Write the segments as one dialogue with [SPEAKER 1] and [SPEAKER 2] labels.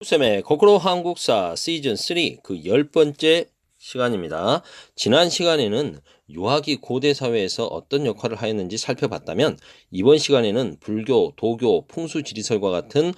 [SPEAKER 1] 쌤의 거꾸로 한국사 시즌 3 그 10번째 시간입니다. 지난 시간에는 유학이 고대 사회에서 어떤 역할을 하였는지 살펴봤다면 이번 시간에는 불교, 도교, 풍수지리설과 같은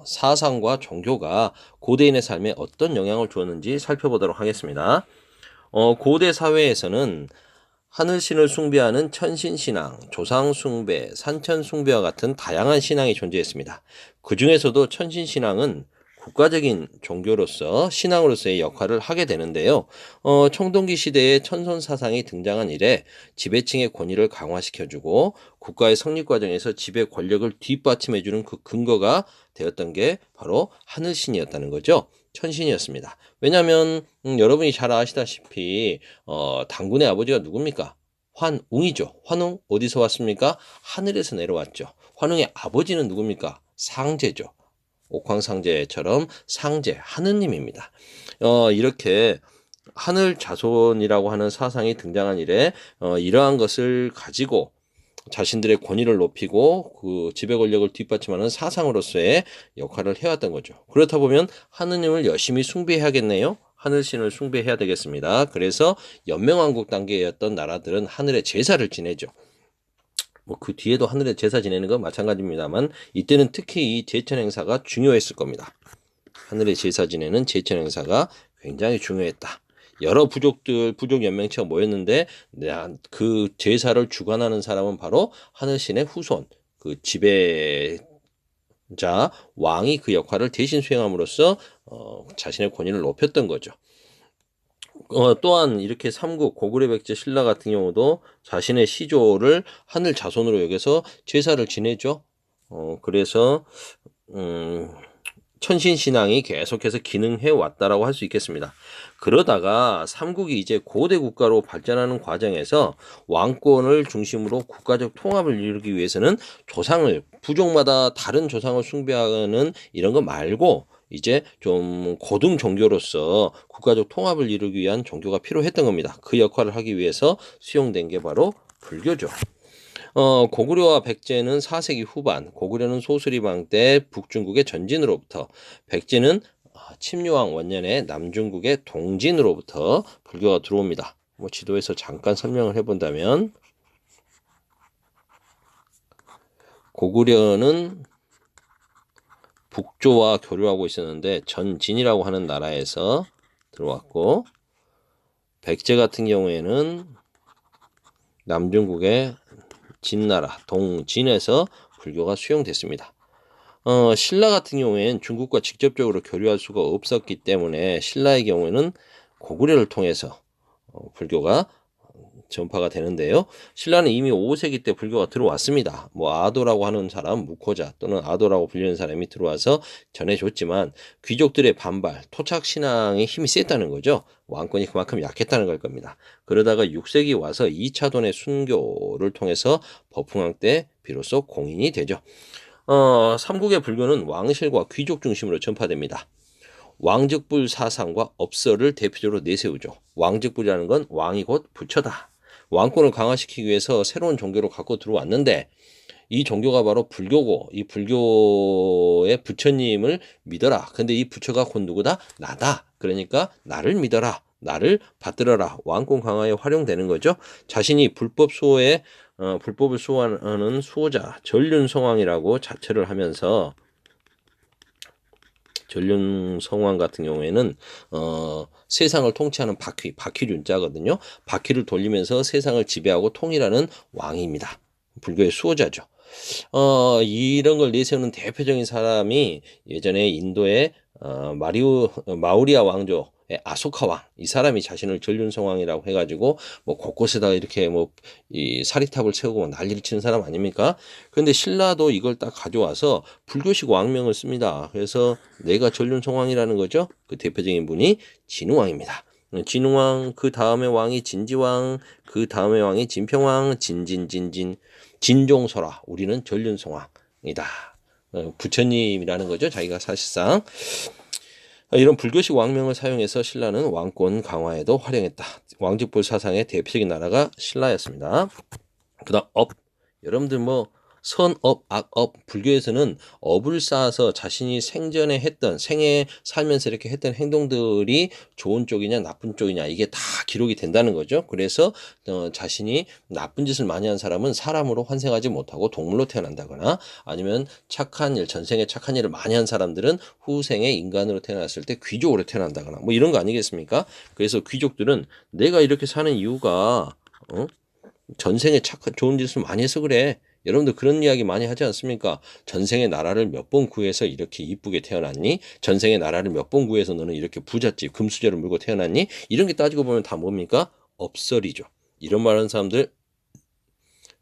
[SPEAKER 1] 사상과 종교가 고대인의 삶에 어떤 영향을 주었는지 살펴보도록 하겠습니다. 고대 사회에서는 하늘신을 숭배하는 천신신앙, 조상숭배, 산천숭배와 같은 다양한 신앙이 존재했습니다. 그 중에서도 천신신앙은 국가적인 종교로서 신앙으로서의 역할을 하게 되는데요. 청동기 시대에 천선 사상이 등장한 이래 지배층의 권위를 강화시켜주고 국가의 성립 과정에서 지배 권력을 뒷받침해주는 그 근거가 되었던 게 바로 하늘신이었다는 거죠. 천신이었습니다. 왜냐하면 여러분이 잘 아시다시피 당군의 아버지가 누굽니까? 환웅이죠. 환웅 어디서 왔습니까? 하늘에서 내려왔죠. 환웅의 아버지는 누굽니까? 상제죠. 옥황상제처럼 상제, 하느님입니다. 이렇게 하늘 자손이라고 하는 사상이 등장한 이래 이러한 것을 가지고 자신들의 권위를 높이고 그 지배 권력을 뒷받침하는 사상으로서의 역할을 해왔던 거죠. 그렇다 보면 하느님을 열심히 숭배해야겠네요. 하늘신을 숭배해야 되겠습니다. 그래서 연맹왕국 단계였던 나라들은 하늘의 제사를 지내죠. 뭐 그 뒤에도 하늘의 제사 지내는 건 마찬가지입니다만 이때는 특히 이 제천 행사가 중요했을 겁니다. 하늘의 제사 지내는 제천 행사가 굉장히 중요했다. 여러 부족들, 부족 연맹체가 모였는데 그 제사를 주관하는 사람은 바로 하늘신의 후손, 그 지배자 왕이 그 역할을 대신 수행함으로써 자신의 권위를 높였던 거죠. 또한 이렇게 삼국 고구려 백제 신라 같은 경우도 자신의 시조를 하늘 자손으로 여겨서 제사를 지내죠. 그래서 천신신앙이 계속해서 기능해 왔다라고 할 수 있겠습니다. 그러다가 삼국이 이제 고대 국가로 발전하는 과정에서 왕권을 중심으로 국가적 통합을 이루기 위해서는 조상을 부족마다 다른 조상을 숭배하는 이런 거 말고 이제 좀 고등 종교로서 국가적 통합을 이루기 위한 종교가 필요했던 겁니다. 그 역할을 하기 위해서 수용된 게 바로 불교죠. 고구려와 백제는 4세기 후반, 고구려는 소수리방 때 북중국의 전진으로부터, 백제는 침류왕 원년에 남중국의 동진으로부터 불교가 들어옵니다. 뭐 지도에서 잠깐 설명을 해본다면 고구려는 북조와 교류하고 있었는데 전진이라고 하는 나라에서 들어왔고, 백제 같은 경우에는 남중국의 진나라 동진에서 불교가 수용됐습니다. 신라 같은 경우에는 중국과 직접적으로 교류할 수가 없었기 때문에 신라의 경우에는 고구려를 통해서 불교가 전파가 되는데요. 신라는 이미 5세기 때 불교가 들어왔습니다. 뭐 아도라고 하는 사람, 무코자 또는 아도라고 불리는 사람이 들어와서 전해줬지만 귀족들의 반발, 토착신앙의 힘이 셌다는 거죠. 왕권이 그만큼 약했다는 걸 겁니다. 그러다가 6세기 와서 2차 돈의 순교를 통해서 법흥왕 때 비로소 공인이 되죠. 삼국의 불교는 왕실과 귀족 중심으로 전파됩니다. 왕즉불 사상과 업설을 대표적으로 내세우죠. 왕즉불이라는 건 왕이 곧 부처다. 왕권을 강화시키기 위해서 새로운 종교를 갖고 들어왔는데 이 종교가 바로 불교고 이 불교의 부처님을 믿어라. 근데 이 부처가 곧 누구다? 나다. 그러니까 나를 믿어라. 나를 받들어라. 왕권 강화에 활용되는 거죠. 자신이 불법을 수호하는 수호자 전륜성왕이라고 자처를 하면서 전륜성왕 같은 경우에는 세상을 통치하는 바퀴륜자거든요. 바퀴를 돌리면서 세상을 지배하고 통일하는 왕입니다. 불교의 수호자죠. 이런 걸 내세우는 대표적인 사람이 예전에 인도의 마우리아 왕조 아소카 왕, 이 사람이 자신을 전륜성왕이라고 해가지고 뭐 곳곳에다가 이렇게 뭐 이 사리탑을 세우고 난리를 치는 사람 아닙니까? 그런데 신라도 이걸 딱 가져와서 불교식 왕명을 씁니다. 그래서 내가 전륜성왕이라는 거죠. 그 대표적인 분이 진흥왕입니다. 진흥왕, 그 다음에 왕이 진지왕, 그 다음에 왕이 진평왕, 진종설화. 우리는 전륜성왕이다. 부처님이라는 거죠. 자기가 사실상. 이런 불교식 왕명을 사용해서 신라는 왕권 강화에도 활용했다. 왕즉불 사상의 대표적인 나라가 신라였습니다. 그 다음 여러분들 뭐 선업, 악업, 불교에서는 업을 쌓아서 자신이 생전에 했던, 생에 살면서 이렇게 했던 행동들이 좋은 쪽이냐 나쁜 쪽이냐 이게 다 기록이 된다는 거죠. 그래서 자신이 나쁜 짓을 많이 한 사람은 사람으로 환생하지 못하고 동물로 태어난다거나, 아니면 착한 일, 전생에 착한 일을 많이 한 사람들은 후생에 인간으로 태어났을 때 귀족으로 태어난다거나 뭐 이런 거 아니겠습니까? 그래서 귀족들은 내가 이렇게 사는 이유가 전생에 착한 좋은 짓을 많이 해서 그래. 여러분들 그런 이야기 많이 하지 않습니까? 전생에 나라를 몇 번 구해서 이렇게 이쁘게 태어났니? 전생에 나라를 몇 번 구해서 너는 이렇게 부잣집 금수저를 물고 태어났니? 이런 게 따지고 보면 다 뭡니까? 업설이죠. 이런 말하는 사람들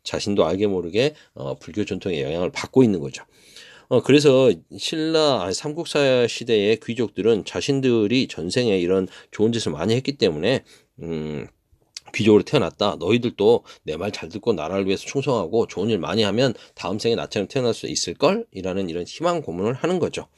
[SPEAKER 1] 자신도 알게 모르게 불교 전통의 영향을 받고 있는 거죠. 그래서 삼국사 시대의 귀족들은 자신들이 전생에 이런 좋은 짓을 많이 했기 때문에 귀족으로 태어났다. 너희들도 내 말 잘 듣고 나라를 위해서 충성하고 좋은 일 많이 하면 다음 생에 나처럼 태어날 수 있을걸? 이라는 이런 희망 고문을 하는 거죠.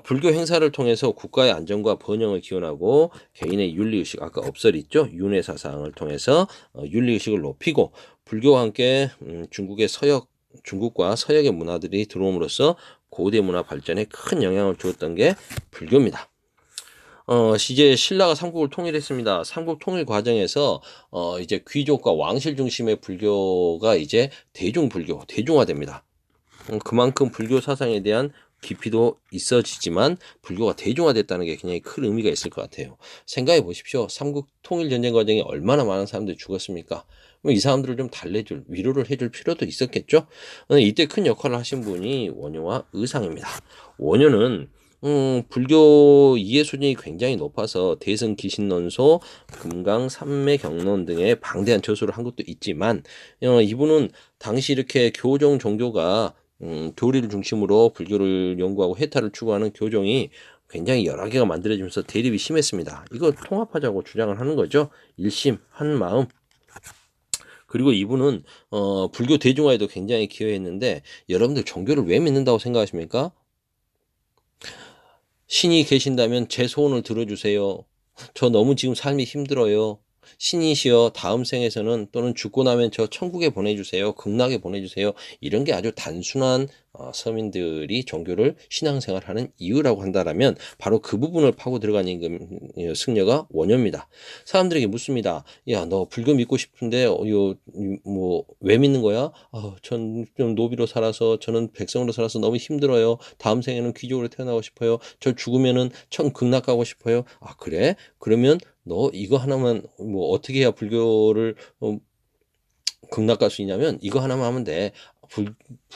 [SPEAKER 1] 불교 행사를 통해서 국가의 안정과 번영을 기원하고 개인의 윤리의식, 아까 업설 있죠? 윤회 사상을 통해서 윤리의식을 높이고, 불교와 함께 중국과 서역의 문화들이 들어옴으로써 고대 문화 발전에 큰 영향을 주었던 게 불교입니다. 이제 신라가 삼국을 통일했습니다. 삼국 통일 과정에서 이제 귀족과 왕실 중심의 불교가 이제 대중화됩니다. 그만큼 불교 사상에 대한 깊이도 있어지지만 불교가 대중화됐다는 게 굉장히 큰 의미가 있을 것 같아요. 생각해 보십시오. 삼국 통일 전쟁 과정에 얼마나 많은 사람들이 죽었습니까? 이 사람들을 좀 위로를 해줄 필요도 있었겠죠. 이때 큰 역할을 하신 분이 원효와 의상입니다. 원효는 불교 이해 수준이 굉장히 높아서 대승 기신론소, 금강 삼매경론 등의 방대한 저술을 한 것도 있지만, 이분은 당시 이렇게 교종 종교가 교리를 중심으로 불교를 연구하고 해탈을 추구하는 교종이 굉장히 여러 개가 만들어지면서 대립이 심했습니다. 이거 통합하자고 주장을 하는 거죠. 일심 한 마음. 그리고 이분은 불교 대중화에도 굉장히 기여했는데, 여러분들 종교를 왜 믿는다고 생각하십니까? 신이 계신다면 제 소원을 들어주세요. 저 너무 지금 삶이 힘들어요. 신이시여 다음 생에서는 또는 죽고 나면 저 천국에 보내주세요. 극락에 보내주세요. 이런 게 아주 단순한 서민들이 종교를 신앙생활하는 이유라고 한다라면 바로 그 부분을 파고 들어간 승려가 원효입니다. 사람들에게 묻습니다. 야, 너 불교 믿고 싶은데 왜 믿는 거야? 전 좀 노비로 살아서, 저는 백성으로 살아서 너무 힘들어요. 다음 생에는 귀족으로 태어나고 싶어요. 저 죽으면은 극락 가고 싶어요. 아, 그래? 그러면 너 이거 하나만 어떻게 해야 불교를 극락 갈 수 있냐면 이거 하나만 하면 돼.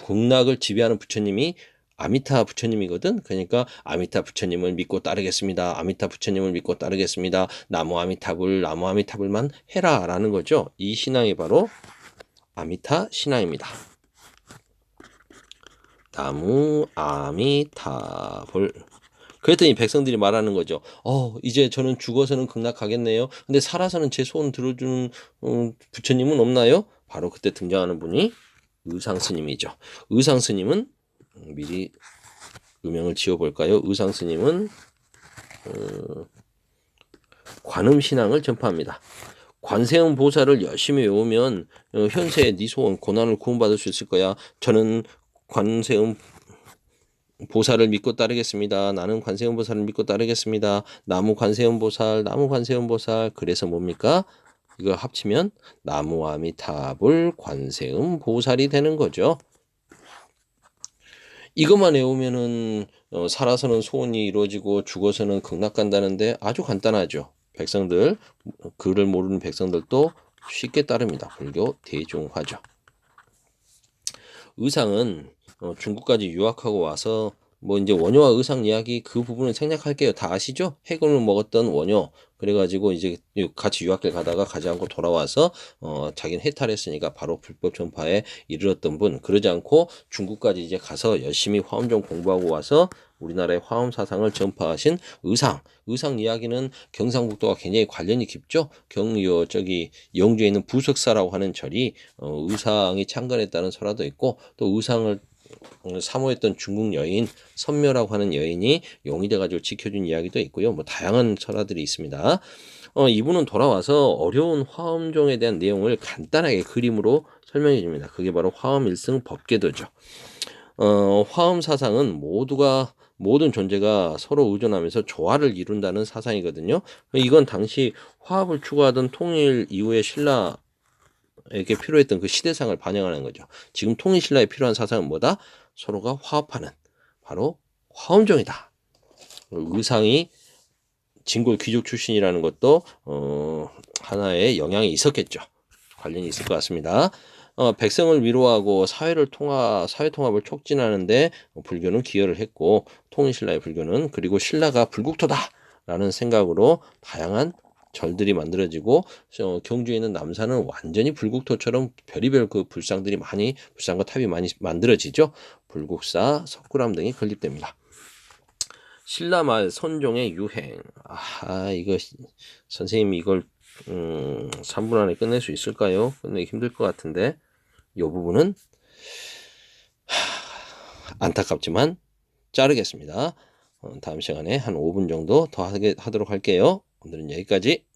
[SPEAKER 1] 극락을 지배하는 부처님이 아미타 부처님이거든. 그러니까 아미타 부처님을 믿고 따르겠습니다. 아미타 부처님을 믿고 따르겠습니다. 나무 아미타불만 해라라는 거죠. 이 신앙이 바로 아미타 신앙입니다. 나무 아미타불. 그랬더니 백성들이 말하는 거죠. 이제 저는 죽어서는 극락 가겠네요. 근데 살아서는 제 소원 들어주는 부처님은 없나요? 바로 그때 등장하는 분이 의상스님이죠. 의상스님은 미리 유명을 지어볼까요? 의상스님은 관음신앙을 전파합니다. 관세음 보살을 열심히 외우면 현세에 네 소원 고난을 구원받을 수 있을 거야. 저는 관세음 보살을 믿고 따르겠습니다. 나는 관세음 보살을 믿고 따르겠습니다. 나무 관세음 보살. 그래서 뭡니까? 이거 합치면 나무 아미타불 관세음 보살이 되는 거죠. 이것만 외우면은 살아서는 소원이 이루어지고 죽어서는 극락 간다는데 아주 간단하죠. 백성들, 글을 모르는 백성들도 쉽게 따릅니다. 불교 대중화죠. 의상은 중국까지 유학하고 와서 이제 원효와 의상 이야기 그 부분은 생략할게요. 다 아시죠? 해금을 먹었던 원효. 그래가지고 이제 같이 유학을 가다가 가지 않고 돌아와서 자기는 해탈했으니까 바로 불법 전파에 이르렀던 분. 그러지 않고 중국까지 이제 가서 열심히 화엄종 공부하고 와서 우리나라의 화엄 사상을 전파하신 의상. 의상 이야기는 경상북도가 굉장히 관련이 깊죠. 영주에 있는 부석사라고 하는 절이 의상이 창건했다는 설화도 있고, 또 의상을 사모했던 중국 여인 선묘라고 하는 여인이 용이 돼가지고 지켜준 이야기도 있고요. 다양한 설화들이 있습니다. 이분은 돌아와서 어려운 화엄종에 대한 내용을 간단하게 그림으로 설명해 줍니다. 그게 바로 화엄 일승 법계도죠. 화엄 사상은 모든 존재가 서로 의존하면서 조화를 이룬다는 사상이거든요. 이건 당시 화합을 추구하던 통일 이후의 신라에게 필요했던 그 시대상을 반영하는 거죠. 지금 통일 신라에 필요한 사상은 뭐다? 서로가 화합하는 바로 화엄종이다. 의상이 진골 귀족 출신이라는 것도 하나의 영향이 있었겠죠. 관련이 있을 것 같습니다. 백성을 위로하고 사회 통합을 촉진하는데 불교는 기여를 했고 통일신라의 불교는 그리고 신라가 불국토다라는 생각으로 다양한 절들이 만들어지고 경주에 있는 남산은 완전히 불국토처럼 별의별 그 불상과 탑이 많이 만들어지죠. 불국사, 석굴암 등이 건립됩니다. 신라말 선종의 유행. 이거 선생님이 이걸 3분 안에 끝낼 수 있을까요? 끝내기 힘들 것 같은데 이 부분은 안타깝지만 자르겠습니다. 다음 시간에 한 5분 정도 더 하도록 할게요. 오늘은 여기까지.